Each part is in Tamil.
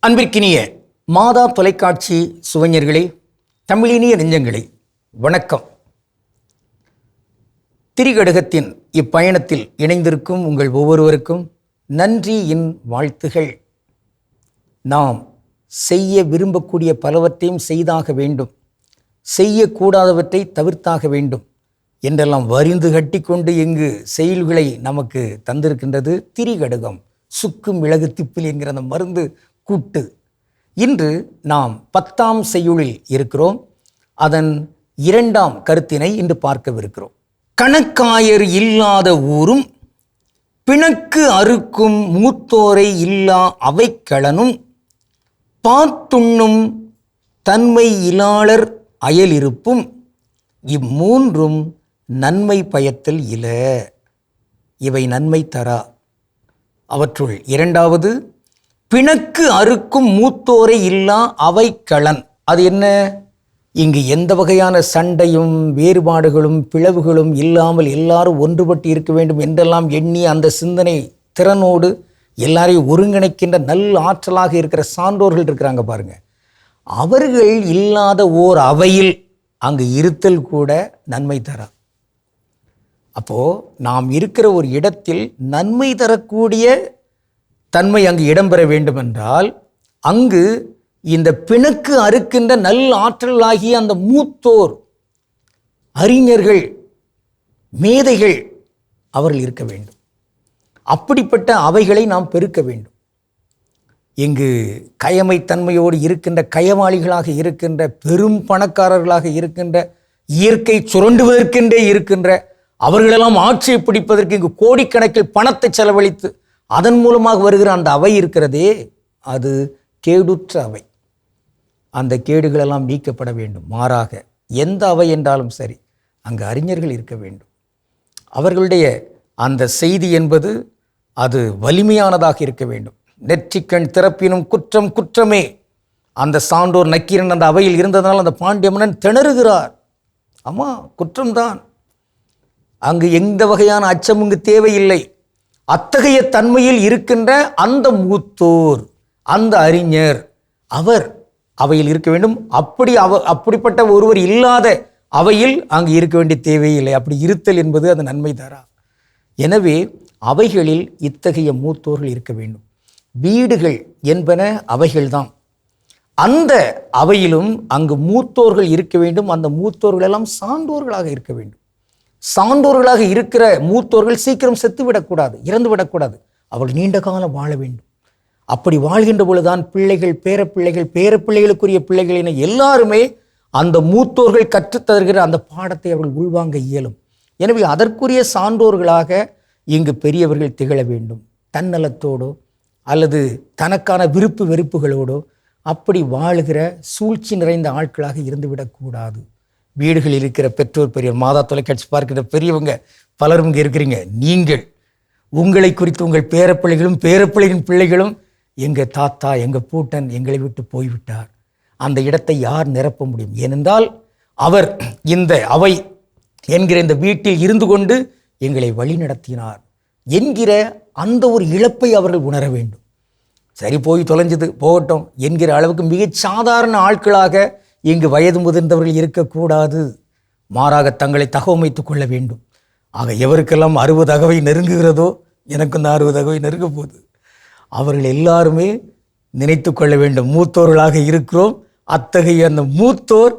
அன்பிற்கினிய மாதா தொலைக்காட்சி சுவைஞர்களே, தமிழினிய நெஞ்சங்களே, வணக்கம். திரிகடுகத்தின் இப்பயணத்தில் இணைந்திருக்கும் உங்கள் ஒவ்வொருவருக்கும் நன்றியின் வாழ்த்துகள். நாம் செய்ய விரும்பக்கூடிய பலவற்றையும் செய்தாக வேண்டும், செய்யக்கூடாதவற்றை தவிர்த்தாக வேண்டும் என்றெல்லாம் வரிந்து கட்டிக்கொண்டு இங்கு செயல்களை நமக்கு தந்திருக்கின்றது திரிகடுகம். சுக்கு மிளகு திப்பில் என்கிற அந்த மருந்து கூட்டு. இன்று நாம் 10ஆம் செய்யுளில் இருக்கிறோம். அதன் 2ஆம் கருத்தினை இன்று பார்க்கவிருக்கிறோம். கணக்காயர் இல்லாத ஊரும் பிணக்கு அறுக்கும் மூத்தோரை இல்லா அவைக்களனும் பாத்துண்ணும் தன்மை இலாளர் அயலிருப்பும் இம்மூன்றும் நன்மை பயத்தல் இல. இவை நன்மை தரா. அவற்றுள் 2வது பிணக்கு அறுக்கும் மூத்தோரை இல்லா அவைக்களன். அது என்ன? இங்கு எந்த வகையான சண்டையும் வேறுபாடுகளும் பிளவுகளும் இல்லாமல் எல்லாரும் ஒன்றுபட்டு இருக்க வேண்டும் என்றெல்லாம் எண்ணி அந்த சிந்தனை திறனோடு எல்லாரையும் ஒருங்கிணைக்கின்ற நல்ல ஆற்றலாக இருக்கிற சான்றோர்கள் இருக்கிறாங்க பாருங்க. அவர்கள் இல்லாத ஓர் அவையில் அங்கு இருத்தல் கூட நன்மை தரா. அப்போ நாம் இருக்கிற ஒரு இடத்தில் நன்மை தரக்கூடிய தன்மை அங்கு இடம்பெற வேண்டுமென்றால் அங்கு இந்த பிணக்கு அறுக்கின்ற நல் ஆற்றலாகிய அந்த மூத்தோர், அறிஞர்கள், மேதைகள் அவர்கள் இருக்க வேண்டும். அப்படிப்பட்ட அவைகளை நாம் பெருக்க வேண்டும். இங்கு கயமைத்தன்மையோடு இருக்கின்ற கயவாளிகளாக இருக்கின்ற பெரும் பணக்காரர்களாக இருக்கின்ற இயற்கை சுரண்டுவதற்கென்றே இருக்கின்ற அவர்களெல்லாம் ஆட்சியை பிடிப்பதற்கு இங்கு கோடிக்கணக்கில் பணத்தை செலவழித்து அதன் மூலமாக வருகிற அந்த அவை இருக்கிறதே, அது கேடுற்ற அவை. அந்த கேடுகளெல்லாம் நீக்கப்பட வேண்டும். மாறாக எந்த அவை என்றாலும் சரி, அங்கு அறிஞர்கள் இருக்க வேண்டும். அவர்களுடைய அந்த செய்தி என்பது அது வலிமையானதாக இருக்க வேண்டும். நெற்றிக்கண் திறப்பினும் குற்றம் குற்றமே. அந்த சான்றோர் நக்கீரன் அந்த அவையில் இருந்ததனால் அந்த பாண்டிய மன்னன் திணறுகிறார். ஆமா, குற்றம்தான். அங்கு எந்த வகையான அச்சம் இங்கு தேவையில்லை. அத்தகைய தன்மையில் இருக்கின்ற அந்த மூத்தோர், அந்த அறிஞர், அவர் அவையில் இருக்க வேண்டும். அப்படிப்பட்ட ஒருவர் இல்லாத அவையில் அங்கு இருக்க வேண்டிய தேவையில்லை. அப்படி இருத்தல் என்பது அது நன்மை தரா. எனவே அவைகளில் இத்தகைய மூத்தோர்கள் இருக்க வேண்டும். வீடுகள் என்பன அவைகள்தான். அந்த அவையிலும் அங்கு மூத்தோர்கள் இருக்க வேண்டும். அந்த மூத்தோர்கள் எல்லாம் சான்றோர்களாக இருக்க வேண்டும். சான்றோர்களாக இருக்கிற மூத்தோர்கள் சீக்கிரம் செத்துவிடக்கூடாது, இறந்துவிடக்கூடாது. அவர்கள் நீண்ட காலம் வாழ வேண்டும். அப்படி வாழ்கின்ற பொழுதுதான் பிள்ளைகள், பேரப்பிள்ளைகள், பேரப்பிள்ளைகளுக்குரிய பிள்ளைகள் என எல்லாருமே அந்த மூத்தோர்கள் கற்றுத்தருகிற அந்த பாடத்தை அவர்கள் உள்வாங்க இயலும். எனவே அதற்குரிய சான்றோர்களாக இங்கு பெரியவர்கள் திகழ வேண்டும். தன்னலத்தோடோ அல்லது தனக்கான விருப்பு வெறுப்புகளோடோ அப்படி வாழுகிற சூழ்ச்சி நிறைந்த ஆட்களாக இருந்துவிடக்கூடாது. வீடுகளில் இருக்கிற பெற்றோர், பெரியவர், மாதா தொலைக்காட்சி பார்க்கிற பெரியவங்க பலரும் இங்கே இருக்கிறீங்க. நீங்கள் உங்களை குறித்து உங்கள் பேரப்பிள்ளைகளும் பேரப்பிள்ளைகளின் பிள்ளைகளும் எங்கள் தாத்தா, எங்கள் பூட்டன் எங்களை விட்டு போய்விட்டார், அந்த இடத்தை யார் நிரப்ப முடியும்? ஏனென்றால் அவர் இந்த அவை என்கிற இந்த வீட்டில் இருந்து கொண்டு எங்களை வழி நடத்தினார் என்கிற அந்த ஒரு இழப்பை அவர்கள் உணர வேண்டும். சரி, போய் தொலைஞ்சது போகட்டும் என்கிற அளவுக்கு மிகச் சாதாரண ஆட்களாக இங்கு வயது முதிர்ந்தவர்கள் இருக்கக்கூடாது. மாறாக தங்களை தகவமைத்துக் கொள்ள வேண்டும். ஆக எவருக்கெல்லாம் 60 அகவை நெருங்குகிறதோ, எனக்கு இந்த 60 அகவை நெருங்க போகுது, அவர்கள் எல்லாருமே நினைத்து கொள்ள வேண்டும், மூத்தோர்களாக இருக்கிறோம். அத்தகைய அந்த மூத்தோர்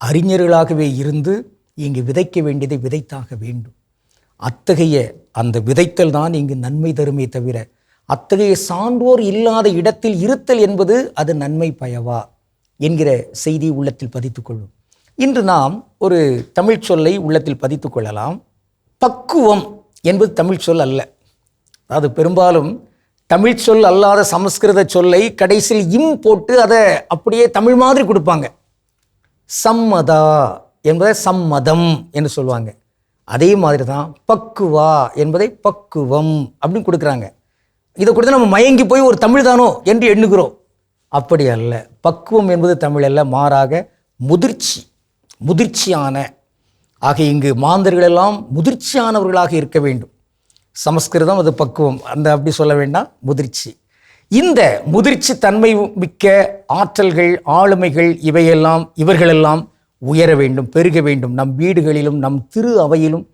அறிஞர்களாகவே இருந்து இங்கு விதைக்க வேண்டியதை விதைத்தாக வேண்டும். அத்தகைய அந்த விதைத்தல் தான் இங்கு நன்மை தருமே தவிர அத்தகைய சான்றோர் இல்லாத இடத்தில் இருத்தல் என்பது அது நன்மை பயவா என்கிற செய்தி உள்ளத்தில் பதித்துக் கொள்ளும். இன்று நாம் ஒரு தமிழ் சொல்லை உள்ளத்தில் பதித்துக் கொள்ளலாம். பக்குவம் என்பது தமிழ் சொல் அல்ல. அது பெரும்பாலும் தமிழ் சொல் அல்லாத சமஸ்கிருத சொல்லை கடைசியில் இம் போட்டு அதை அப்படியே தமிழ் மாதிரி கொடுப்பாங்க. சம்மதா என்பதை சம்மதம் என்று சொல்லுவாங்க. அதே மாதிரி தான் பக்குவா என்பதை பக்குவம் அப்படின்னு கொடுக்குறாங்க. இதை கொடுத்து நம்ம மயங்கி போய் ஒரு தமிழ் தானோ என்று எண்ணுகிறோம். அப்படி அல்ல. பக்குவம் என்பது தமிழ் அல்ல, மாறாக முதிர்ச்சியான. ஆக இங்கு மாந்தர்களெல்லாம் முதிர்ச்சியானவர்களாக இருக்க வேண்டும். சமஸ்கிருதம் அது பக்குவம், அந்த அப்படி சொல்ல வேண்டாம், முதிர்ச்சி. இந்த முதிர்ச்சி தன்மை மிக்க ஆற்றல்கள், ஆளுமைகள் இவர்களெல்லாம் உயர வேண்டும், பெருக வேண்டும். நம் வீடுகளிலும் நம் திரு அவையிலும்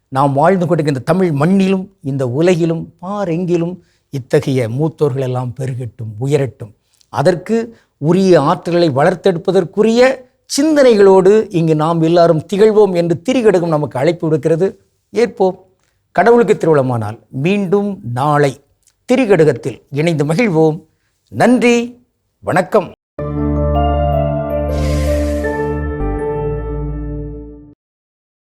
நாம் வாழ்ந்து கொண்டிருக்கின்ற தமிழ் மண்ணிலும் இந்த உலகிலும் பாரெங்கிலும் இத்தகைய மூத்தோர்கள் எல்லாம் பெருகட்டும், உயரட்டும். அதற்கு உரிய ஆற்றல்களை வளர்த்தெடுப்பதற்குரிய சிந்தனைகளோடு இங்கு நாம் எல்லாரும் திகழ்வோம் என்று திரிகடுகம் நமக்கு அழைப்பு விடுக்கிறது. ஏற்போம். கடவுளுக்கு திருவிழமானால் மீண்டும் நாளை திரிகடுகத்தில் இணைந்து மகிழ்வோம். நன்றி, வணக்கம்.